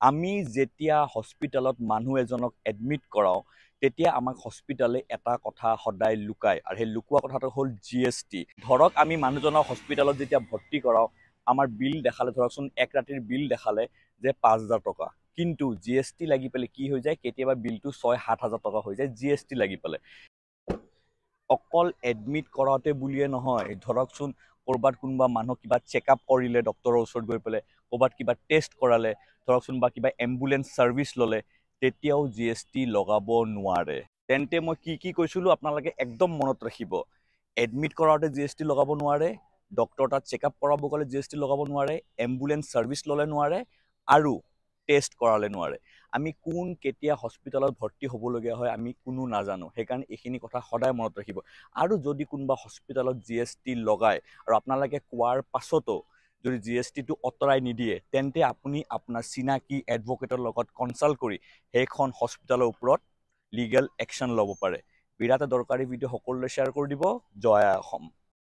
আমি যেতিয়া হস্পিটেলত মানুহ এজনক এডমিট কৰাও তেতিয়া আমাক হস্পিটেলে এটা কথা সদায় লুকায় আৰু সেই লুকোৱা কথাটো হ'ল GST। ধৰক আমি মানুহজনক হস্পিটেলত যেতিয়া ভৰ্তি কৰাও আমাৰ বিল দেখালে ধৰকচোন এক ৰাতিৰ বিল দেখালে যে 5,000 টকা, কিন্তু GST লাগি পেলাই কি হৈ যায়, কেতিয়াবা বিলটো 6-7 হাজাৰ টকা হৈ যায় GST লাগি পেলাই। অকল এডমিট কৰাওঁতে বুলিয়ে নহয়, ধৰকচোন ক'ৰবাত কোনোবা মানুহ কিবা চেকআপ কৰিলে ডক্টৰৰ ওচৰত গৈ পেলাই, ক'ৰবাত কিবা টেষ্ট কৰালে ধৰকচোন, বা কিবা এম্বুলেন্স ছাৰ্ভিচ ল'লে, তেতিয়াও GST লগাব নোৱাৰে। তেন্তে মই কি কৈছিলোঁ আপোনালোকে একদম মনত ৰাখিব। এডমিট কৰাওঁতে GST লগাব নোৱাৰে, ডক্টৰ তাত চেকআপ কৰাব গ'লে GST লগাব নোৱাৰে, এম্বুলেন্স ছাৰ্ভিচ ল'লে নোৱাৰে, আৰু টেষ্ট কৰালে নোৱাৰে। আমি কোন কেতিয়া হস্পিটেলত ভৰ্তি হ'বলগীয়া হয় আমি কোনো নাজানো, সেইকাৰণে এইখিনি কথা সদায় মনত ৰাখিব। আৰু যদি কোনোবা হস্পিটেলত GST লগায় আৰু আপোনালোকে কোৱাৰ পাছতো যদি GSTটো অঁতৰাই নিদিয়ে, তেন্তে আপুনি আপোনাৰ চিনাকি এডভকেটৰ লগত কনচাল্ট কৰি সেইখন হস্পিটেলৰ ওপৰত লিগেল একশ্যন ল'ব পাৰে। বিৰাট দৰকাৰী ভিডিঅ' সকলোলৈ শ্বেয়াৰ কৰি দিব। জয় আই অসম।